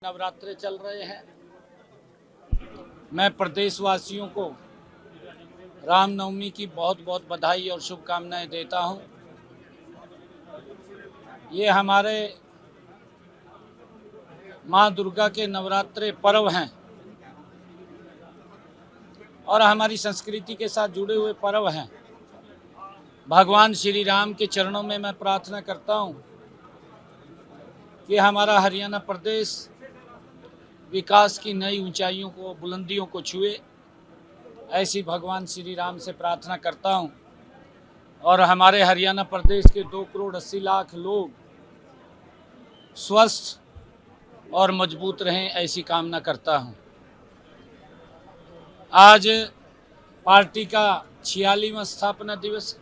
नवरात्रे चल रहे हैं। मैं प्रदेशवासियों को रामनवमी की बहुत बहुत बधाई और शुभकामनाएं देता हूं। ये हमारे माँ दुर्गा के नवरात्रे पर्व हैं और हमारी संस्कृति के साथ जुड़े हुए पर्व हैं। भगवान श्री राम के चरणों में मैं प्रार्थना करता हूं कि हमारा हरियाणा प्रदेश विकास की नई ऊंचाइयों को, बुलंदियों को छुए, ऐसी भगवान श्री राम से प्रार्थना करता हूं। और हमारे हरियाणा प्रदेश के 2 करोड़ 80 लाख लोग स्वस्थ और मजबूत रहें, ऐसी कामना करता हूं। आज पार्टी का 46वां स्थापना दिवस।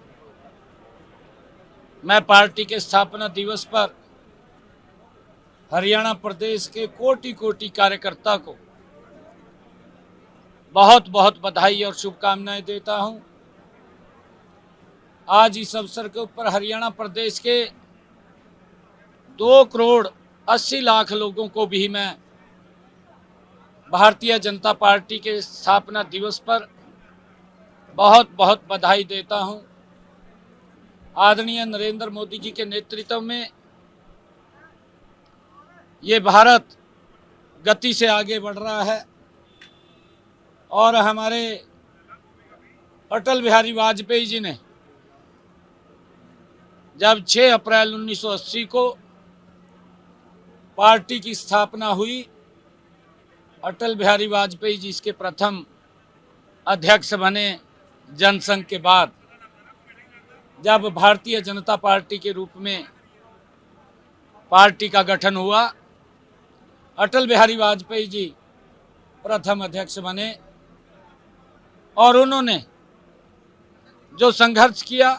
मैं पार्टी के स्थापना दिवस पर हरियाणा प्रदेश के कोटि कोटि कार्यकर्ता को बहुत बहुत बधाई और शुभकामनाएं देता हूं। आज इस अवसर के ऊपर हरियाणा प्रदेश के 2 करोड़ 80 लाख लोगों को भी मैं भारतीय जनता पार्टी के स्थापना दिवस पर बहुत बहुत बधाई देता हूं। आदरणीय नरेंद्र मोदी जी के नेतृत्व में ये भारत गति से आगे बढ़ रहा है और हमारे अटल बिहारी वाजपेयी जी ने जब 6 अप्रैल 1980 को पार्टी की स्थापना हुई, अटल बिहारी वाजपेयी जी इसके प्रथम अध्यक्ष बने। जनसंघ के बाद जब भारतीय जनता पार्टी के रूप में पार्टी का गठन हुआ, अटल बिहारी वाजपेयी जी प्रथम अध्यक्ष बने और उन्होंने जो संघर्ष किया,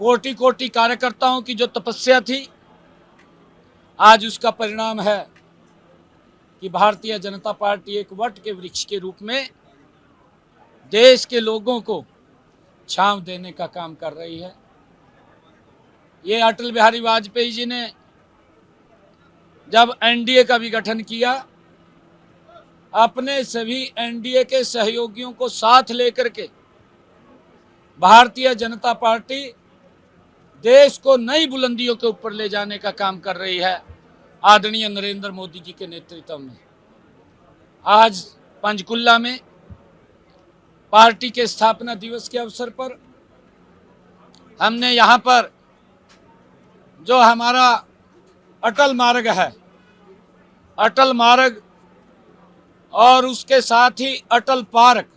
कोटि कोटि कार्यकर्ताओं की जो तपस्या थी, आज उसका परिणाम है कि भारतीय जनता पार्टी एक वट के वृक्ष के रूप में देश के लोगों को छांव देने का काम कर रही है। ये अटल बिहारी वाजपेयी जी ने जब एनडीए का भी गठन किया, अपने सभी एनडीए के सहयोगियों को साथ लेकर के भारतीय जनता पार्टी देश को नई बुलंदियों के ऊपर ले जाने का काम कर रही है, आदरणीय नरेंद्र मोदी जी के नेतृत्व में। आज पंचकुला में पार्टी के स्थापना दिवस के अवसर पर हमने यहाँ पर जो हमारा अटल मार्ग है, अटल मार्ग और उसके साथ ही अटल पार्क,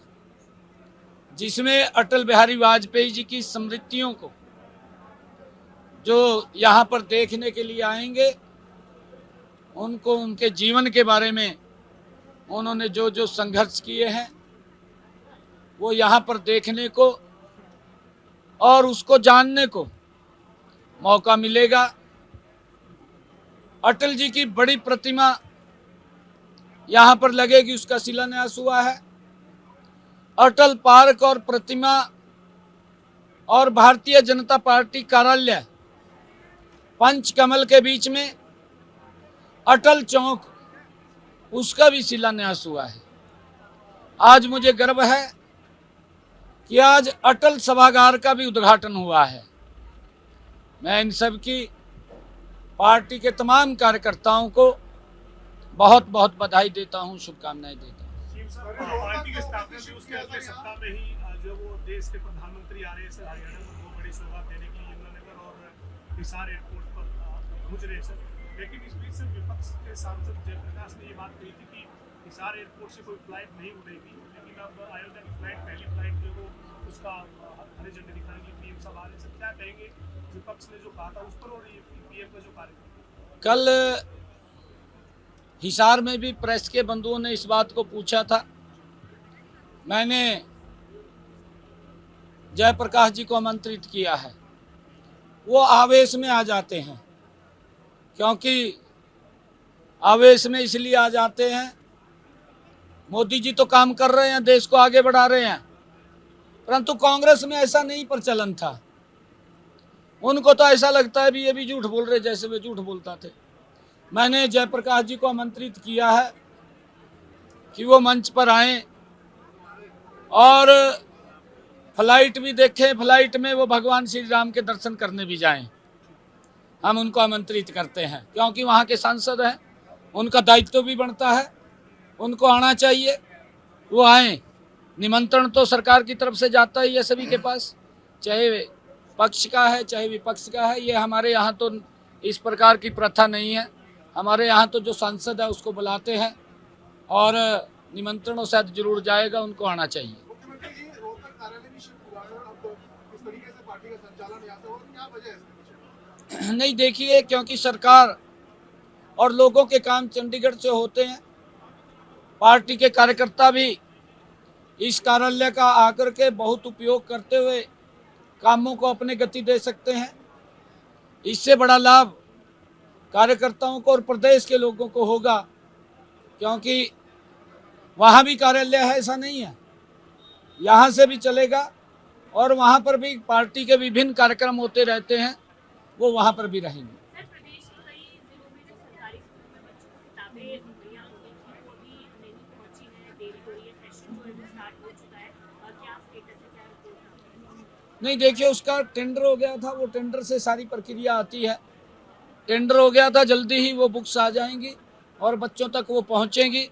जिसमें अटल बिहारी वाजपेयी जी की स्मृतियों को जो यहाँ पर देखने के लिए आएंगे, उनको उनके जीवन के बारे में, उन्होंने जो जो संघर्ष किए हैं, वो यहाँ पर देखने को और उसको जानने को मौका मिलेगा। अटल जी की बड़ी प्रतिमा यहाँ पर लगेगी, उसका शिलान्यास हुआ है। अटल पार्क और प्रतिमा और भारतीय जनता पार्टी कार्यालय पंचकमल के बीच में अटल चौक, उसका भी शिलान्यास हुआ है। आज मुझे गर्व है कि आज अटल सभागार का भी उद्घाटन हुआ है। मैं इन सब की पार्टी के तमाम कार्यकर्ताओं को बहुत बहुत बधाई देता हूं, शुभकामनाएं देता हूं। पार्टी के स्थापना दिवस के अगले सप्ताह में ही जो वो देश के प्रधानमंत्री आ रहे हैं सर, हरियाणा में 2 बड़ी सौगात देने के लिए यमुनानगर और हिसार एयरपोर्ट पर पहुंच रहे हैं सर। लेकिन इस बीच से विपक्ष के सांसद जयप्रकाश ने ये बात कही थी कि हिसार एयरपोर्ट से कोई फ्लाइट नहीं उड़ेगी, लेकिन अब अयोध्या की फ्लाइट, पहली फ्लाइट जो वो उसका हरी झंडी दिखाएंगे पीएम साहब आ रहे हैं सर। क्या कहेंगे विपक्ष ने जो कहा था उस पर और ये पीएम का जो कार्यक्रम? कल हिसार में भी प्रेस के बंधुओं ने इस बात को पूछा था। मैंने जयप्रकाश जी को आमंत्रित किया है। वो आवेश में आ जाते हैं, क्योंकि आवेश में इसलिए आ जाते हैं, मोदी जी तो काम कर रहे हैं, देश को आगे बढ़ा रहे हैं, परंतु कांग्रेस में ऐसा नहीं प्रचलन था। उनको तो ऐसा लगता है भी ये भी झूठ बोल रहे, जैसे वे झूठ बोलता थे। मैंने जयप्रकाश जी को आमंत्रित किया है कि वो मंच पर आएं और फ्लाइट भी देखें, फ्लाइट में वो भगवान श्री राम के दर्शन करने भी जाएं। हम उनको आमंत्रित करते हैं क्योंकि वहाँ के सांसद हैं, उनका दायित्व भी बनता है, उनको आना चाहिए, वो आएँ। निमंत्रण तो सरकार की तरफ से जाता ही है सभी के पास, चाहे पक्ष का है चाहे विपक्ष का है। ये हमारे यहाँ तो इस प्रकार की प्रथा नहीं है। हमारे यहाँ तो जो सांसद है उसको बुलाते हैं और निमंत्रणों से जरूर जाएगा, उनको आना चाहिए। मुख्यमंत्री जी रोहतक कार्यालय भी शिफ्ट हुआ है, अब इस तरीके से पार्टी का संचालन यहाँ से हो, क्या वजह है इसके पीछे? नहीं, देखिए, क्योंकि सरकार और लोगों के काम चंडीगढ़ से होते हैं, पार्टी के कार्यकर्ता भी इस कार्यालय का आकर के बहुत उपयोग करते हुए कामों को अपने गति दे सकते हैं। इससे बड़ा लाभ कार्यकर्ताओं को और प्रदेश के लोगों को होगा, क्योंकि वहाँ भी कार्यालय है, ऐसा नहीं है, यहाँ से भी चलेगा और वहाँ पर भी पार्टी के विभिन्न कार्यक्रम होते रहते हैं, वो वहाँ पर भी रहेंगे। सर, प्रदेश के कई जिलों में जो सरकारी स्कूलों में बच्चों को किताबें मुहैया होती थी वो भी नहीं पहुंची है, देरी हो रही है, सेशन जो है वो स्टार्ट हो चुका है, और क्या स्टेटस है, क्या रिपोर्ट? नहीं, देखिए, उसका टेंडर हो गया था, वो टेंडर से सारी प्रक्रिया आती है। टेंडर हो गया था, जल्दी ही वो बुक्स आ जाएंगी और बच्चों तक वो पहुंचेंगी।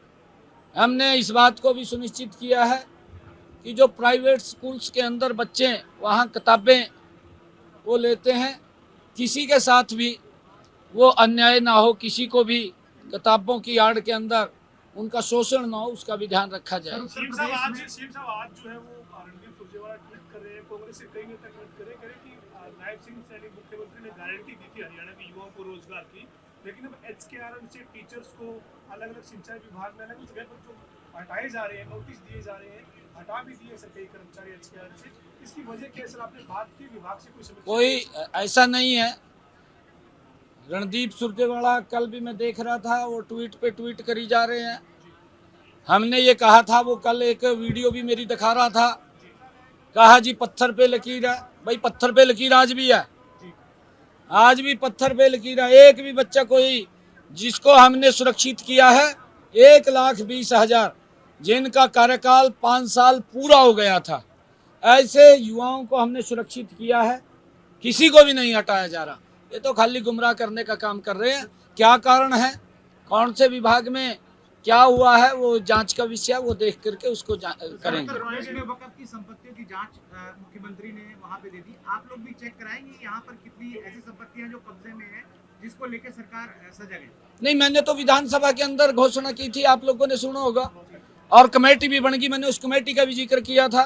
हमने इस बात को भी सुनिश्चित किया है कि जो प्राइवेट स्कूल्स के अंदर बच्चे वहाँ किताबें वो लेते हैं, किसी के साथ भी वो अन्याय ना हो, किसी को भी किताबों की आड़ के अंदर उनका शोषण ना हो, उसका भी ध्यान रखा जाए। सीएम साहब आज जो है वो रणदीप सुरजेवाला ट्वीट कर रहे हैं, कांग्रेस के कई नेता ट्वीट कर रहे हैं कि नायब सिंह सैनी मुख्यमंत्री ने गारंटी दी थी हरियाणा के युवाओं को रोजगार की, लेकिन अब एचकेआरएम से टीचर्स को अलग अलग सिंचाई विभाग में अलग जगह पर जो हटाए जा रहे हैं, नोटिस दिए जा रहे हैं, हटा भी दिए सरकारी कर्मचारी एचकेआरएम से, इसकी वजह क्या है सर? आपने बात की विभाग से? कोई ऐसा नहीं है। रणदीप सुरजेवाला कल भी मैं देख रहा था, वो ट्वीट पे ट्वीट करी जा रहे हैं। हमने ये कहा था, वो कल एक वीडियो भी मेरी दिखा रहा था, कहा जी पत्थर पे लकीर है। भाई, पत्थर पे लकीर आज भी है, आज भी पत्थर पे लकीर है। एक भी बच्चा कोई जिसको हमने सुरक्षित किया है, 1,20,000 जिनका कार्यकाल 5 साल पूरा हो गया था, ऐसे युवाओं को हमने सुरक्षित किया है, किसी को भी नहीं हटाया जा रहा। ये तो खाली गुमराह करने का काम कर रहे हैं। क्या कारण है, कौन से विभाग में क्या हुआ है, वो जांच का विषय है, वो देख करके उसको करेंगे। वक्त की संपत्तियों की जांच मुख्यमंत्री ने वहां पे दे दी, आप लोग भी चेक कराएंगे यहाँ पर कितनी ऐसी संपत्तियां जो कब्जे में है जिसको लेकर सरकार सजग है? नहीं, मैंने तो विधानसभा के अंदर घोषणा की थी, आप लोगों ने सुना होगा, और कमेटी भी बन गई। मैंने उस कमेटी का भी जिक्र किया था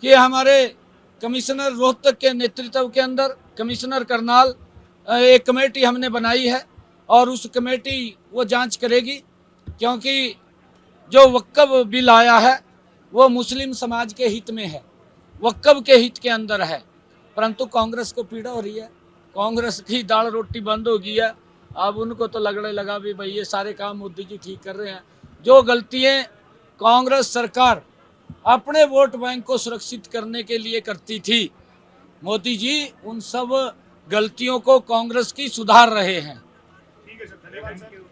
कि हमारे कमिश्नर रोहतक के नेतृत्व के अंदर कमिश्नर करनाल एक कमेटी हमने बनाई है और उस कमेटी वो जांच करेगी, क्योंकि जो वक्फ बिल आया है वो मुस्लिम समाज के हित में है, वक्फ के हित के अंदर है, परंतु कांग्रेस को पीड़ा हो रही है, कांग्रेस की दाल रोटी बंद हो गई है। अब उनको तो लगने लगा भी भाई ये सारे काम मोदी जी ठीक कर रहे हैं। जो गलतियाँ कांग्रेस सरकार अपने वोट बैंक को सुरक्षित करने के लिए करती थी, मोदी जी उन सब गलतियों को कांग्रेस की सुधार रहे हैं। ठीक है सर, धन्यवाद सर।